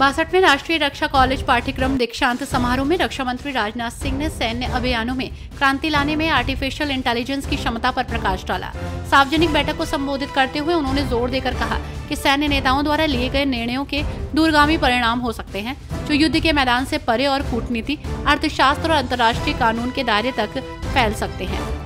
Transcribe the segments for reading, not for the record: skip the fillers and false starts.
62वें राष्ट्रीय रक्षा कॉलेज पाठ्यक्रम दीक्षांत समारोह में रक्षा मंत्री राजनाथ सिंह ने सैन्य अभियानों में क्रांति लाने में आर्टिफिशियल इंटेलिजेंस की क्षमता पर प्रकाश डाला। सार्वजनिक बैठक को संबोधित करते हुए उन्होंने जोर देकर कहा कि सैन्य नेताओं द्वारा लिए गए निर्णयों के दूरगामी परिणाम हो सकते हैं, जो युद्ध के मैदान से परे और कूटनीति, अर्थशास्त्र और अंतर्राष्ट्रीय कानून के दायरे तक फैल सकते हैं।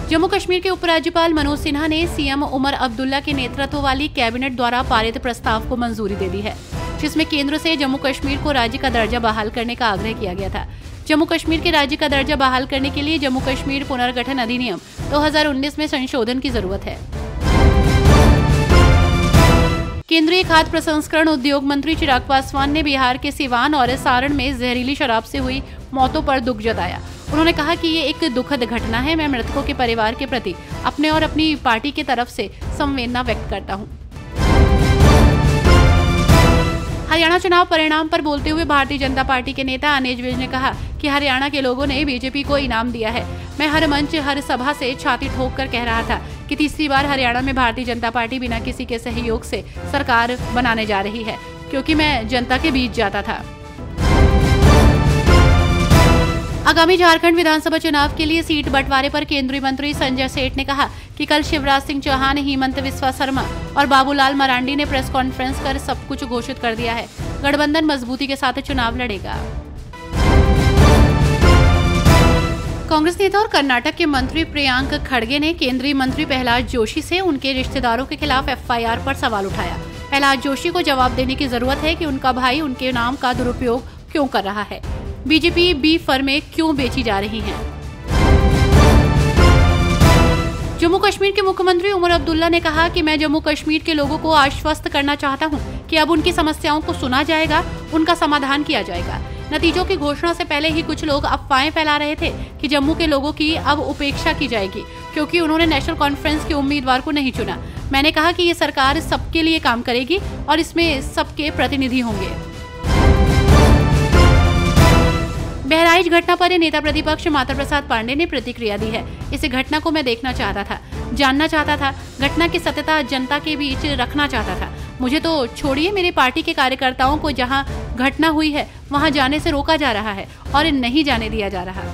जम्मू कश्मीर के उपराज्यपाल मनोज सिन्हा ने सीएम उमर अब्दुल्ला के नेतृत्व वाली कैबिनेट द्वारा पारित प्रस्ताव को मंजूरी दे दी है, जिसमें केंद्र से जम्मू कश्मीर को राज्य का दर्जा बहाल करने का आग्रह किया गया था। जम्मू कश्मीर के राज्य का दर्जा बहाल करने के लिए जम्मू कश्मीर पुनर्गठन अधिनियम 2019 में संशोधन की जरूरत है। केंद्रीय खाद्य प्रसंस्करण उद्योग मंत्री चिराग पासवान ने बिहार के सिवान और सारण में जहरीली शराब से हुई मौतों पर दुख जताया। उन्होंने कहा कि ये एक दुखद घटना है। मैं मृतकों के परिवार के प्रति अपने और अपनी पार्टी की तरफ से संवेदना व्यक्त करता हूं। हरियाणा चुनाव परिणाम पर बोलते हुए भारतीय जनता पार्टी के नेता अनिल विज ने कहा कि हरियाणा के लोगों ने बीजेपी को इनाम दिया है। मैं हर मंच, हर सभा से छाती ठोक कर कह रहा था कि तीसरी बार हरियाणा में भारतीय जनता पार्टी बिना किसी के सहयोग से सरकार बनाने जा रही है, क्योंकि मैं जनता के बीच जाता था। आगामी झारखंड विधानसभा चुनाव के लिए सीट बंटवारे पर केंद्रीय मंत्री संजय सेठ ने कहा कि कल शिवराज सिंह चौहान, हेमंत बिस्वा शर्मा और बाबूलाल मरांडी ने प्रेस कॉन्फ्रेंस कर सब कुछ घोषित कर दिया है। गठबंधन मजबूती के साथ चुनाव लड़ेगा। कांग्रेस नेता और कर्नाटक के मंत्री प्रियांक खड़गे ने केंद्रीय मंत्री प्रहलाद जोशी से उनके रिश्तेदारों के खिलाफ एफआईआर पर सवाल उठाया। प्रहलाद जोशी को जवाब देने की जरूरत है कि उनका भाई उनके नाम का दुरुपयोग क्यों कर रहा है, बीजेपी बी फर्में क्यों बेची जा रही हैं। जम्मू कश्मीर के मुख्यमंत्री उमर अब्दुल्ला ने कहा कि मैं जम्मू कश्मीर के लोगों को आश्वस्त करना चाहता हूं कि अब उनकी समस्याओं को सुना जाएगा, उनका समाधान किया जाएगा। नतीजों की घोषणा से पहले ही कुछ लोग अफवाहें फैला रहे थे कि जम्मू के लोगों की अब उपेक्षा की जाएगी, क्योंकि उन्होंने नेशनल कॉन्फ्रेंस के उम्मीदवार को नहीं चुना। मैंने कहा कि ये सरकार सबके लिए काम करेगी और इसमें सबके प्रतिनिधि होंगे। बहराइच घटना पर नेता प्रतिपक्ष माता प्रसाद पांडे ने प्रतिक्रिया दी है। इस घटना को मैं देखना चाहता था, जानना चाहता था, घटना की सत्यता जनता के बीच रखना चाहता था। मुझे तो छोड़िए, मेरे पार्टी के कार्यकर्ताओं को जहां घटना हुई है वहां जाने से रोका जा रहा है और नहीं जाने दिया जा रहा।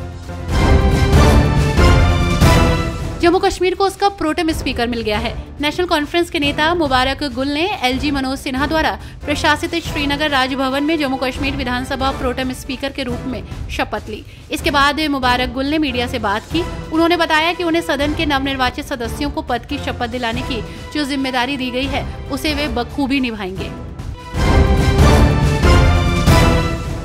जम्मू कश्मीर को उसका प्रोटेम स्पीकर मिल गया है। नेशनल कॉन्फ्रेंस के नेता मुबारक गुल ने एलजी मनोज सिन्हा द्वारा प्रशासित श्रीनगर राजभवन में जम्मू कश्मीर विधानसभा प्रोटेम स्पीकर के रूप में शपथ ली। इसके बाद मुबारक गुल ने मीडिया से बात की। उन्होंने बताया कि उन्हें सदन के नवनिर्वाचित सदस्यों को पद की शपथ दिलाने की जो जिम्मेदारी दी गई है उसे वे बखूबी निभाएंगे।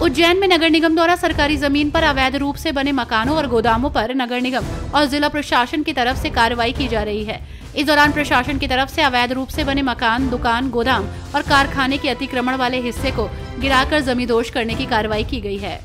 उज्जैन में नगर निगम द्वारा सरकारी जमीन पर अवैध रूप से बने मकानों और गोदामों पर नगर निगम और जिला प्रशासन की तरफ से कार्रवाई की जा रही है। इस दौरान प्रशासन की तरफ से अवैध रूप से बने मकान, दुकान, गोदाम और कारखाने के अतिक्रमण वाले हिस्से को गिराकर जमींदोज करने की कार्रवाई की गई है।